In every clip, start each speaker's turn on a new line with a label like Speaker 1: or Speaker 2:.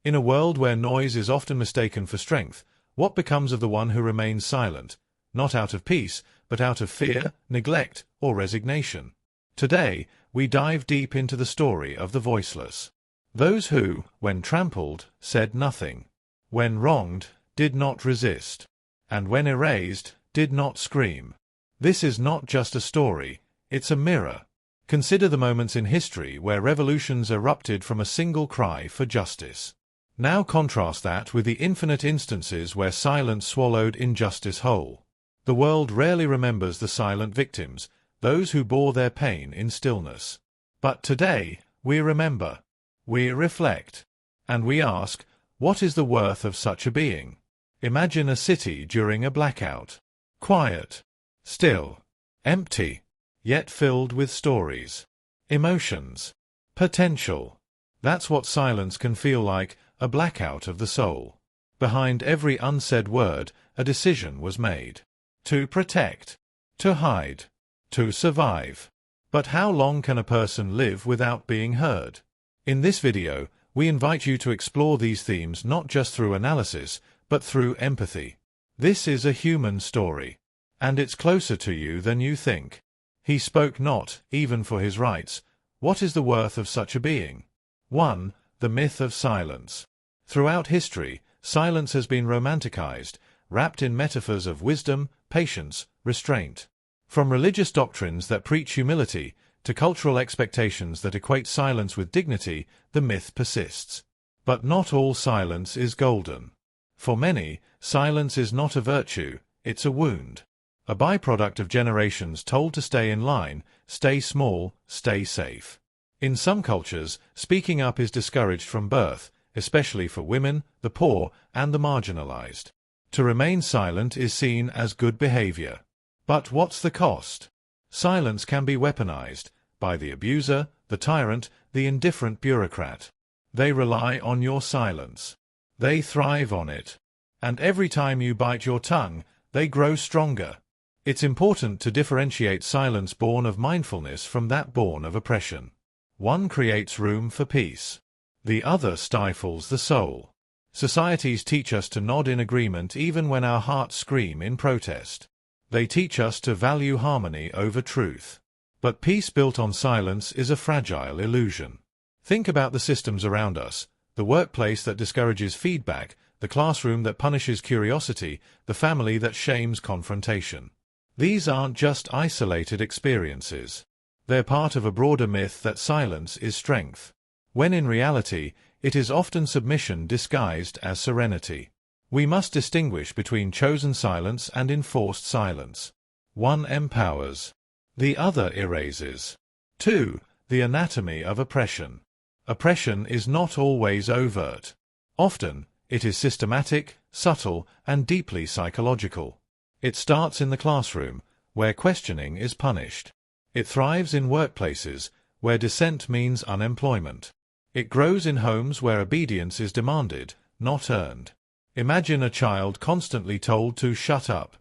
Speaker 1: In a world where noise is often mistaken for strength, what becomes of the one who remains silent, not out of peace, but out of fear, neglect, or resignation? Today, we dive deep into the story of the voiceless. Those who, when trampled, said nothing, when wronged, did not resist, and when erased, did not scream. This is not just a story, it's a mirror. Consider the moments in history where revolutions erupted from a single cry for justice. Now contrast that with the infinite instances where silence swallowed injustice whole. The world rarely remembers the silent victims, those who bore their pain in stillness. But today, we remember, we reflect, and we ask, what is the worth of such a being? Imagine a city during a blackout. Quiet, still, empty, yet filled with stories, emotions, potential. That's what silence can feel like, a blackout of the soul. Behind every unsaid word, a decision was made. To protect, to hide, to survive. But how long can a person live without being heard? In this video, we invite you to explore these themes not just through analysis, but through empathy. This is a human story, and it's closer to you than you think. He spoke not, even for his rights. What is the worth of such a being? 1. The myth of silence. Throughout history, silence has been romanticized, wrapped in metaphors of wisdom, patience, restraint. From religious doctrines that preach humility to cultural expectations that equate silence with dignity, the myth persists. But not all silence is golden. For many, silence is not a virtue, it's a wound. A byproduct of generations told to stay in line, stay small, stay safe. In some cultures, speaking up is discouraged from birth, especially for women, the poor, and the marginalized. To remain silent is seen as good behavior. But what's the cost? Silence can be weaponized by the abuser, the tyrant, the indifferent bureaucrat. They rely on your silence. They thrive on it. And every time you bite your tongue, they grow stronger. It's important to differentiate silence born of mindfulness from that born of oppression. One creates room for peace. The other stifles the soul. Societies teach us to nod in agreement even when our hearts scream in protest. They teach us to value harmony over truth. But peace built on silence is a fragile illusion. Think about the systems around us, the workplace that discourages feedback, the classroom that punishes curiosity, the family that shames confrontation. These aren't just isolated experiences. They're part of a broader myth that silence is strength, when in reality, it is often submission disguised as serenity. We must distinguish between chosen silence and enforced silence. One empowers. The other erases. 2. The anatomy of oppression. Oppression is not always overt. Often, it is systematic, subtle, and deeply psychological. It starts in the classroom, where questioning is punished. It thrives in workplaces, where dissent means unemployment. It grows in homes where obedience is demanded, not earned. Imagine a child constantly told to shut up.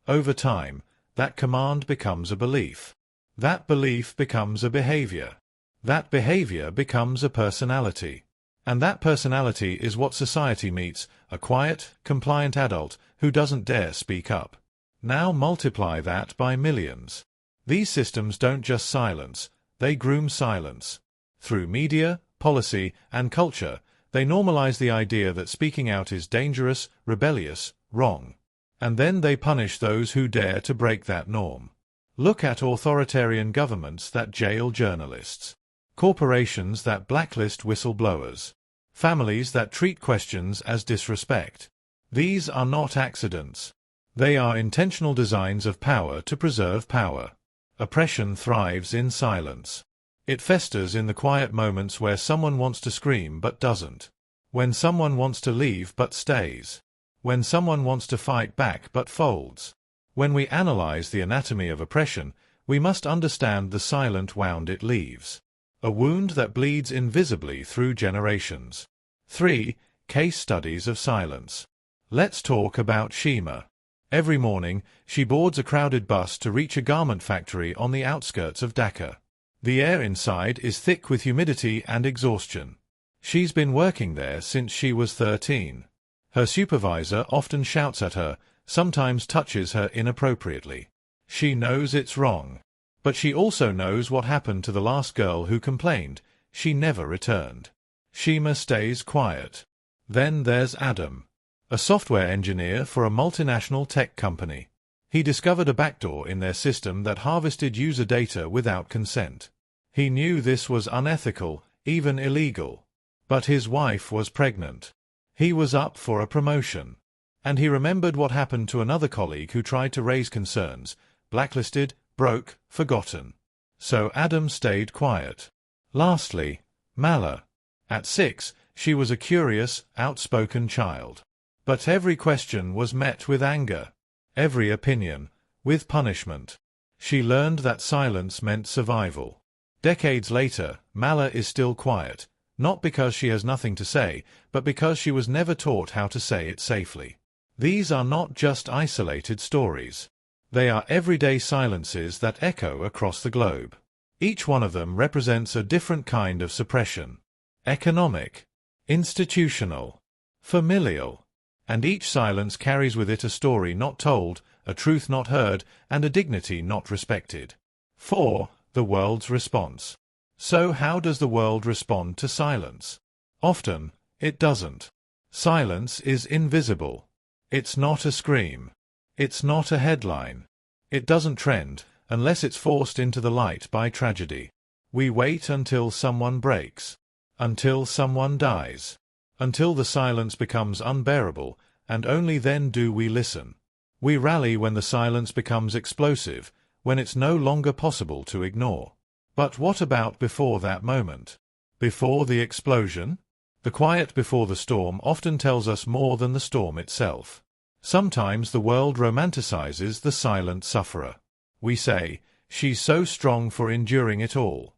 Speaker 1: Over time, that command becomes a belief. That belief becomes a behavior. That behavior becomes a personality. And that personality is what society meets, a quiet, compliant adult who doesn't dare speak up. Now multiply that by millions. These systems don't just silence, they groom silence. Through media, policy, and culture, they normalize the idea that speaking out is dangerous, rebellious, wrong. And then they punish those who dare to break that norm. Look at authoritarian governments that jail journalists, corporations that blacklist whistleblowers, families that treat questions as disrespect. These are not accidents. They are intentional designs of power to preserve power. Oppression thrives in silence. It festers in the quiet moments where someone wants to scream but doesn't. When someone wants to leave but stays. When someone wants to fight back but folds. When we analyze the anatomy of oppression, we must understand the silent wound it leaves. A wound that bleeds invisibly through generations. 3. Case studies of silence. Let's talk about Shima. Every morning, she boards a crowded bus to reach a garment factory on the outskirts of Dhaka. The air inside is thick with humidity and exhaustion. She's been working there since she was 13. Her supervisor often shouts at her, sometimes touches her inappropriately. She knows it's wrong. But she also knows what happened to the last girl who complained. She never returned. Shima stays quiet. Then there's Adam, a software engineer for a multinational tech company. He discovered a backdoor in their system that harvested user data without consent. He knew this was unethical, even illegal. But his wife was pregnant. He was up for a promotion. And he remembered what happened to another colleague who tried to raise concerns, blacklisted, broke, forgotten. So Adam stayed quiet. Lastly, Mala. At 6, she was a curious, outspoken child. But every question was met with anger. Every opinion, with punishment. She learned that silence meant survival. Decades later, Mala is still quiet, not because she has nothing to say, but because she was never taught how to say it safely. These are not just isolated stories. They are everyday silences that echo across the globe. Each one of them represents a different kind of suppression. Economic, institutional, familial. And each silence carries with it a story not told, a truth not heard, and a dignity not respected. 4. The world's response. So how does the world respond to silence? Often, it doesn't. Silence is invisible. It's not a scream. It's not a headline. It doesn't trend, unless it's forced into the light by tragedy. We wait until someone breaks. Until someone dies. Until the silence becomes unbearable, and only then do we listen. We rally when the silence becomes explosive, when it's no longer possible to ignore. But what about before that moment? Before the explosion? The quiet before the storm often tells us more than the storm itself. Sometimes the world romanticizes the silent sufferer. We say, she's so strong for enduring it all.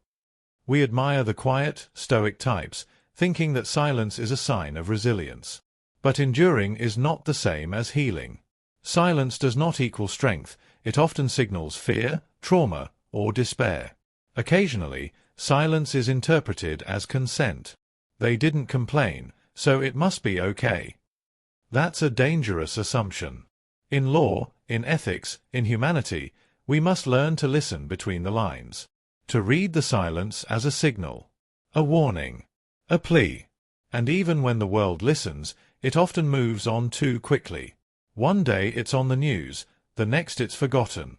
Speaker 1: We admire the quiet, stoic types, thinking that silence is a sign of resilience. But enduring is not the same as healing. Silence does not equal strength. It often signals fear, trauma, or despair. Occasionally, silence is interpreted as consent. They didn't complain, so it must be okay. That's a dangerous assumption. In law, in ethics, in humanity, we must learn to listen between the lines. To read the silence as a signal, a warning, a plea. And even when the world listens, it often moves on too quickly. One day it's on the news, the next it's forgotten.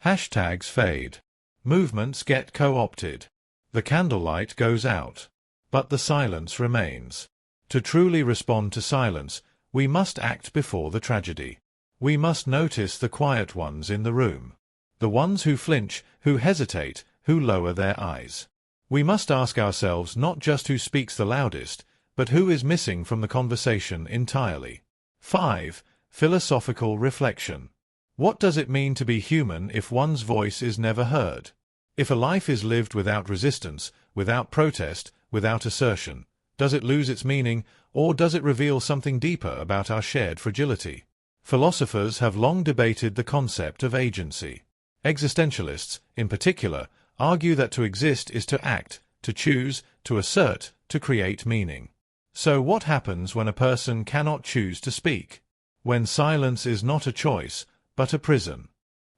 Speaker 1: Hashtags fade. Movements get co-opted. The candlelight goes out. But the silence remains. To truly respond to silence, we must act before the tragedy. We must notice the quiet ones in the room. The ones who flinch, who hesitate, who lower their eyes. We must ask ourselves not just who speaks the loudest, but who is missing from the conversation entirely. 5. Philosophical reflection. What does it mean to be human if one's voice is never heard? If a life is lived without resistance, without protest, without assertion, does it lose its meaning, or does it reveal something deeper about our shared fragility? Philosophers have long debated the concept of agency. Existentialists, in particular, argue that to exist is to act, to choose, to assert, to create meaning. So what happens when a person cannot choose to speak? When silence is not a choice, but a prison?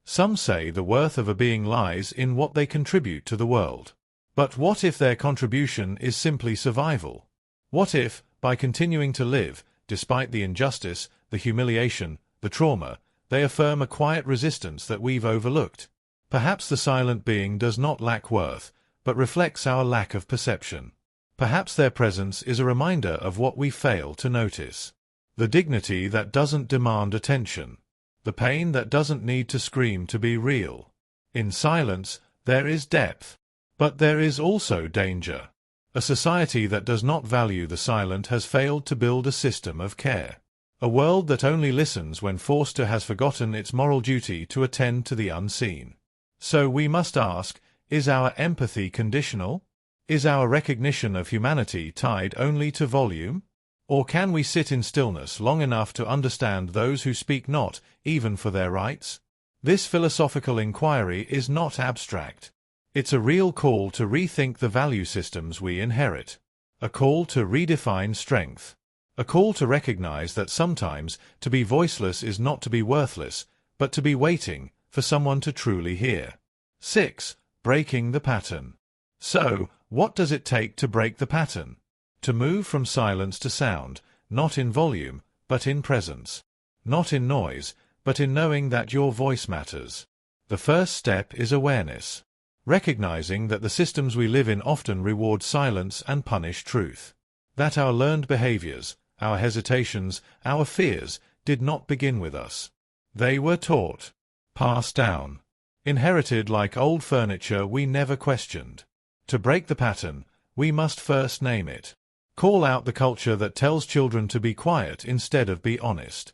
Speaker 1: Some say the worth of a being lies in what they contribute to the world. But what if their contribution is simply survival? What if, by continuing to live, despite the injustice, the humiliation, the trauma, they affirm a quiet resistance that we've overlooked? Perhaps the silent being does not lack worth, but reflects our lack of perception. Perhaps their presence is a reminder of what we fail to notice. The dignity that doesn't demand attention. The pain that doesn't need to scream to be real. In silence, there is depth. But there is also danger. A society that does not value the silent has failed to build a system of care. A world that only listens when forced to has forgotten its moral duty to attend to the unseen. So we must ask, is our empathy conditional? Is our recognition of humanity tied only to volume? Or can we sit in stillness long enough to understand those who speak not, even for their rights? This philosophical inquiry is not abstract. It's a real call to rethink the value systems we inherit. A call to redefine strength. A call to recognize that sometimes to be voiceless is not to be worthless, but to be waiting for someone to truly hear. 6. Breaking the pattern. So, what does it take to break the pattern? To move from silence to sound, not in volume, but in presence. Not in noise, but in knowing that your voice matters. The first step is awareness. Recognizing that the systems we live in often reward silence and punish truth. That our learned behaviors, our hesitations, our fears, did not begin with us. They were taught, passed down, inherited like old furniture we never questioned. To break the pattern, we must first name it. Call out the culture that tells children to be quiet instead of be honest.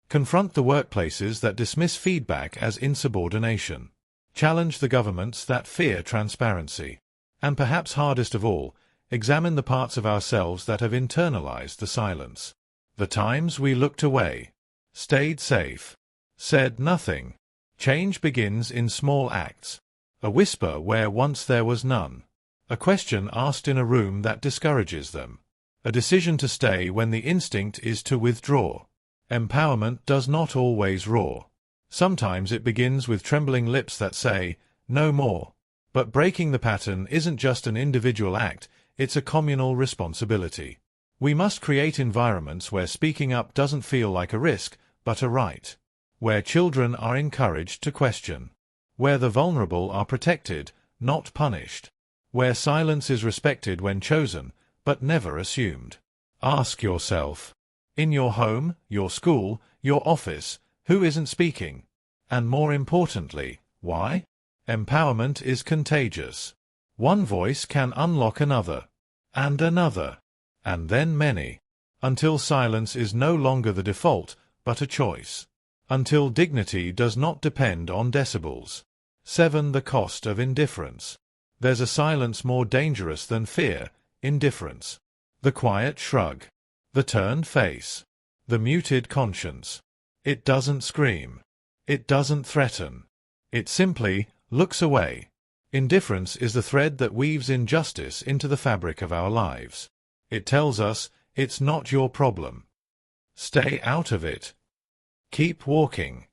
Speaker 1: Confront the workplaces that dismiss feedback as insubordination. Challenge the governments that fear transparency. And perhaps hardest of all, examine the parts of ourselves that have internalized the silence. The times we looked away, stayed safe, said nothing. Change begins in small acts. A whisper where once there was none. A question asked in a room that discourages them. A decision to stay when the instinct is to withdraw. Empowerment does not always roar. Sometimes it begins with trembling lips that say, "No more." But breaking the pattern isn't just an individual act, it's a communal responsibility. We must create environments where speaking up doesn't feel like a risk, but a right. Where children are encouraged to question. Where the vulnerable are protected, not punished. Where silence is respected when chosen, but never assumed. Ask yourself, in your home, your school, your office, who isn't speaking? And more importantly, why? Empowerment is contagious. One voice can unlock another, and another, and then many, until silence is no longer the default, but a choice. Until dignity does not depend on decibels. 7. The cost of indifference. There's a silence more dangerous than fear, indifference. The quiet shrug. The turned face. The muted conscience. It doesn't scream. It doesn't threaten. It simply looks away. Indifference is the thread that weaves injustice into the fabric of our lives. It tells us, it's not your problem. Stay out of it. Keep walking.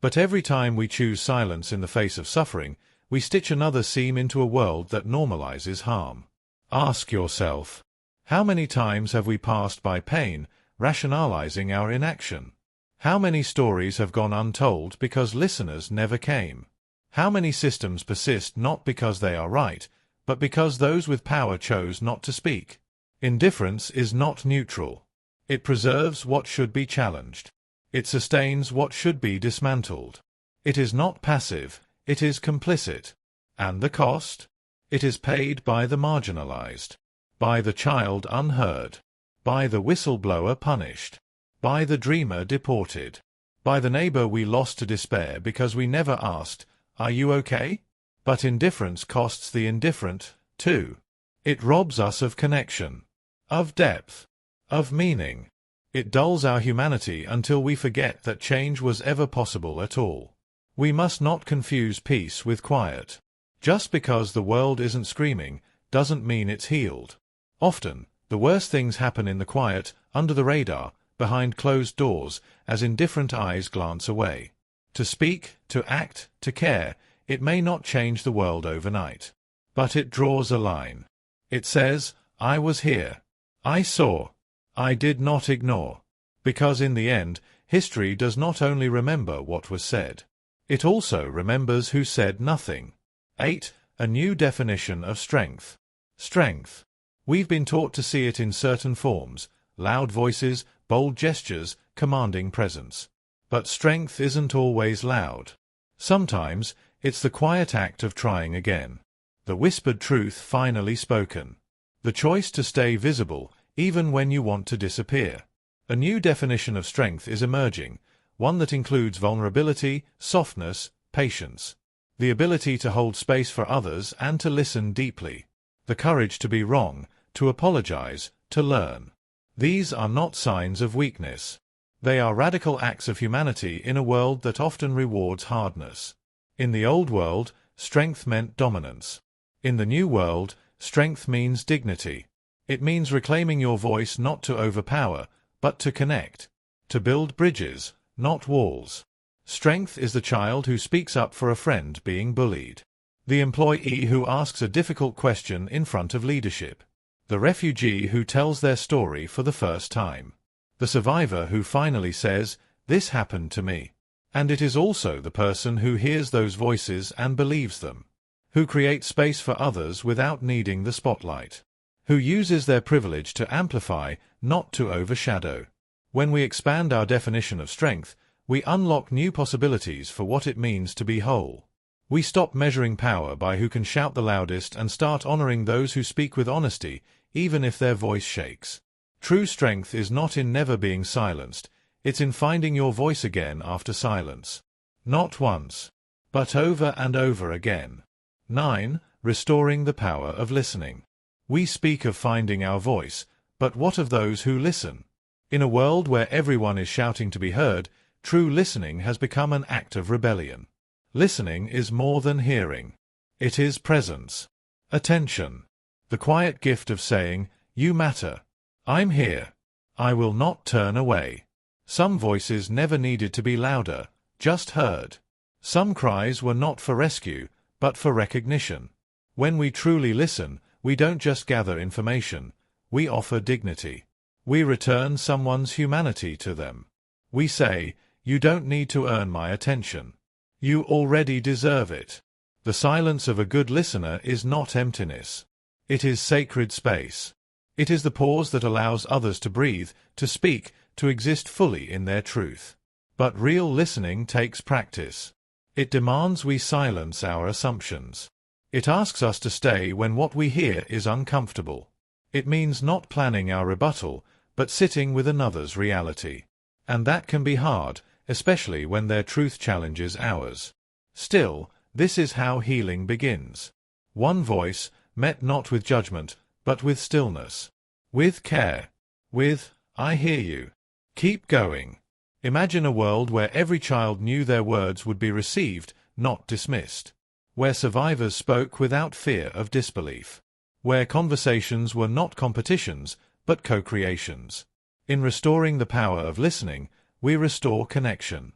Speaker 1: But every time we choose silence in the face of suffering, we stitch another seam into a world that normalizes harm. Ask yourself, how many times have we passed by pain, rationalizing our inaction? How many stories have gone untold because listeners never came? How many systems persist not because they are right, but because those with power chose not to speak? Indifference is not neutral. It preserves what should be challenged. It sustains what should be dismantled. It is not passive, it is complicit. And the cost? It is paid by the marginalized, by the child unheard, by the whistleblower punished, by the dreamer deported, by the neighbor we lost to despair because we never asked, "Are you okay?" But indifference costs the indifferent, too. It robs us of connection, of depth, of meaning. It dulls our humanity until we forget that change was ever possible at all. We must not confuse peace with quiet. Just because the world isn't screaming doesn't mean it's healed. Often, the worst things happen in the quiet, under the radar, behind closed doors, as indifferent eyes glance away. To speak, to act, to care, it may not change the world overnight. But it draws a line. It says, "I was here. I saw. I did not ignore." Because in the end, history does not only remember what was said. It also remembers who said nothing. 8. A new definition of strength. Strength. We've been taught to see it in certain forms, loud voices, bold gestures, commanding presence. But strength isn't always loud. Sometimes, it's the quiet act of trying again. The whispered truth finally spoken. The choice to stay visible, even when you want to disappear. A new definition of strength is emerging, one that includes vulnerability, softness, patience. The ability to hold space for others and to listen deeply. The courage to be wrong, to apologize, to learn. These are not signs of weakness. They are radical acts of humanity in a world that often rewards hardness. In the old world, strength meant dominance. In the new world, strength means dignity. It means reclaiming your voice not to overpower, but to connect. To build bridges, not walls. Strength is the child who speaks up for a friend being bullied. The employee who asks a difficult question in front of leadership. The refugee who tells their story for the first time. The survivor who finally says, "This happened to me." And it is also the person who hears those voices and believes them. Who creates space for others without needing the spotlight. Who uses their privilege to amplify, not to overshadow. When we expand our definition of strength, we unlock new possibilities for what it means to be whole. We stop measuring power by who can shout the loudest and start honoring those who speak with honesty, even if their voice shakes. True strength is not in never being silenced, it's in finding your voice again after silence. Not once, but over and over again. 9. Restoring the power of listening. We speak of finding our voice, but what of those who listen? In a world where everyone is shouting to be heard, true listening has become an act of rebellion. Listening is more than hearing. It is presence. Attention. The quiet gift of saying, "You matter. I'm here. I will not turn away." Some voices never needed to be louder, just heard. Some cries were not for rescue, but for recognition. When we truly listen, we don't just gather information, we offer dignity. We return someone's humanity to them. We say, "You don't need to earn my attention. You already deserve it." The silence of a good listener is not emptiness. It is sacred space. It is the pause that allows others to breathe, to speak, to exist fully in their truth. But real listening takes practice. It demands we silence our assumptions. It asks us to stay when what we hear is uncomfortable. It means not planning our rebuttal, but sitting with another's reality. And that can be hard, especially when their truth challenges ours. Still, this is how healing begins. One voice, met not with judgment, but with stillness. With care. With, "I hear you. Keep going." Imagine a world where every child knew their words would be received, not dismissed. Where survivors spoke without fear of disbelief. Where conversations were not competitions, but co-creations. In restoring the power of listening, we restore connection.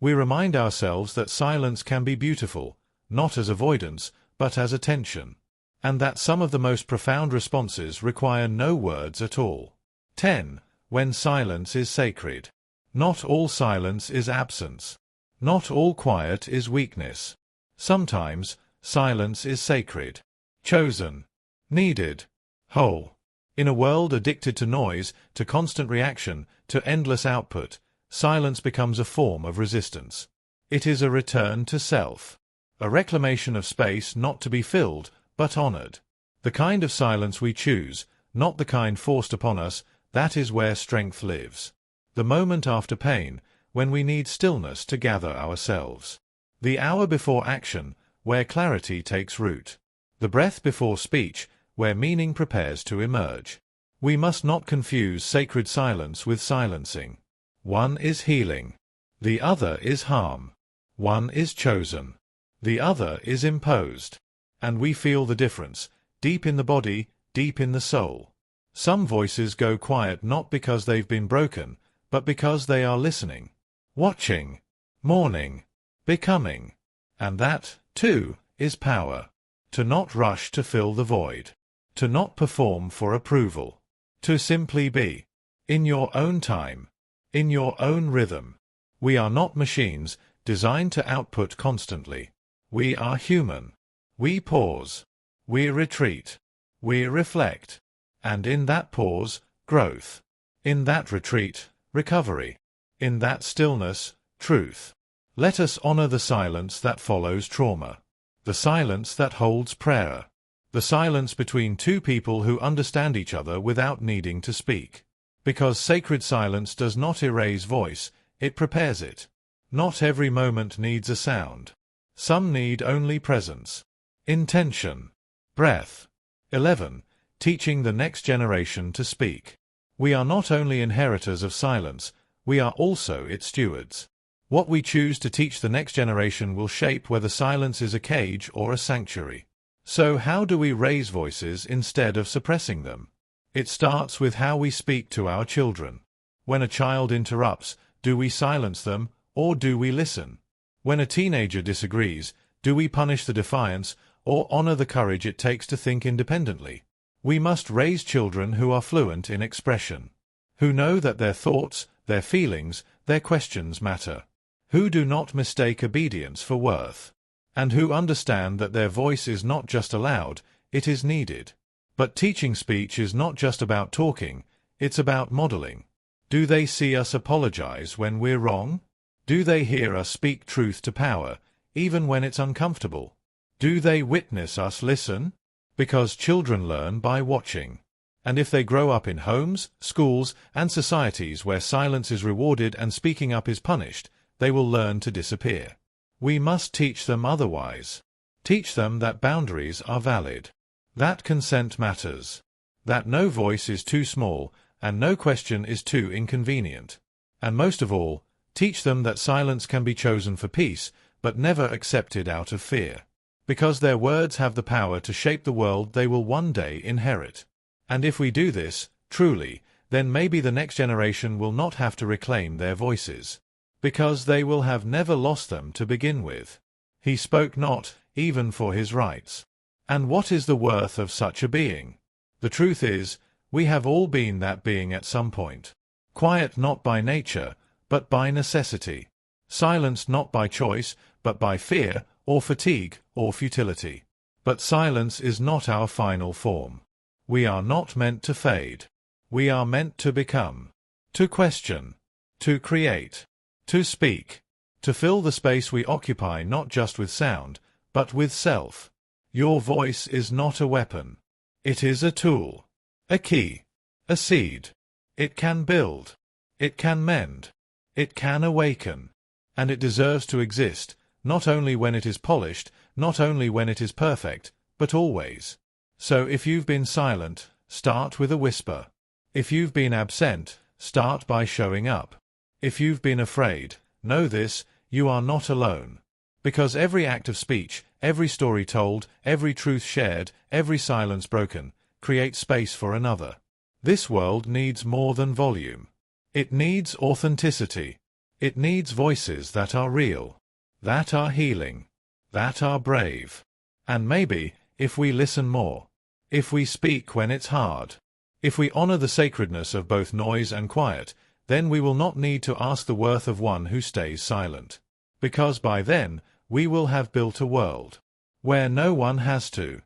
Speaker 1: We remind ourselves that silence can be beautiful, not as avoidance, but as attention. And that some of the most profound responses require no words at all. 10. When silence is sacred. Not all silence is absence. Not all quiet is weakness. Sometimes, silence is sacred. Chosen. Needed. Whole. In a world addicted to noise, to constant reaction, to endless output, silence becomes a form of resistance. It is a return to self. A reclamation of space not to be filled, but honored. The kind of silence we choose, not the kind forced upon us, that is where strength lives. The moment after pain, when we need stillness to gather ourselves. The hour before action, where clarity takes root. The breath before speech, where meaning prepares to emerge. We must not confuse sacred silence with silencing. One is healing. The other is harm. One is chosen. The other is imposed. And we feel the difference, deep in the body, deep in the soul. Some voices go quiet not because they've been broken, but because they are listening, watching, mourning, becoming. And that, too, is power. To not rush to fill the void. To not perform for approval. To simply be. In your own time. In your own rhythm. We are not machines, designed to output constantly. We are human. We pause. We retreat. We reflect. And in that pause, growth. In that retreat, recovery. In that stillness, truth. Let us honor the silence that follows trauma. The silence that holds prayer. The silence between two people who understand each other without needing to speak. Because sacred silence does not erase voice, it prepares it. Not every moment needs a sound. Some need only presence. Intention. Breath. 11. Teaching the next generation to speak. We are not only inheritors of silence, we are also its stewards. What we choose to teach the next generation will shape whether silence is a cage or a sanctuary. So how do we raise voices instead of suppressing them? It starts with how we speak to our children. When a child interrupts, do we silence them, or do we listen? When a teenager disagrees, do we punish the defiance, or honor the courage it takes to think independently? We must raise children who are fluent in expression, who know that their thoughts, their feelings, their questions matter, who do not mistake obedience for worth, and who understand that their voice is not just allowed, it is needed. But teaching speech is not just about talking, it's about modeling. Do they see us apologize when we're wrong? Do they hear us speak truth to power, even when it's uncomfortable? Do they witness us listen? Because children learn by watching. And if they grow up in homes, schools, and societies where silence is rewarded and speaking up is punished, they will learn to disappear. We must teach them otherwise. Teach them that boundaries are valid, that consent matters, that no voice is too small, and no question is too inconvenient. And most of all, teach them that silence can be chosen for peace, but never accepted out of fear. Because their words have the power to shape the world they will one day inherit. And if we do this, truly, then maybe the next generation will not have to reclaim their voices, because they will have never lost them to begin with. He spoke not, even for his rights. And what is the worth of such a being? The truth is, we have all been that being at some point. Quiet not by nature, but by necessity. Silenced not by choice, but by fear, or fatigue, or futility. But silence is not our final form. We are not meant to fade. We are meant to become, to question, to create, to speak, to fill the space we occupy not just with sound, but with self. Your voice is not a weapon. It is a tool, a key, a seed. It can build, it can mend, it can awaken, and it deserves to exist, not only when it is polished, not only when it is perfect, but always. So if you've been silent, start with a whisper. If you've been absent, start by showing up. If you've been afraid, know this, you are not alone. Because every act of speech, every story told, every truth shared, every silence broken, creates space for another. This world needs more than volume. It needs authenticity. It needs voices that are real, that are healing, that are brave. And maybe, if we listen more, if we speak when it's hard, if we honor the sacredness of both noise and quiet, then we will not need to ask the worth of one who stays silent. Because by then, we will have built a world where no one has to.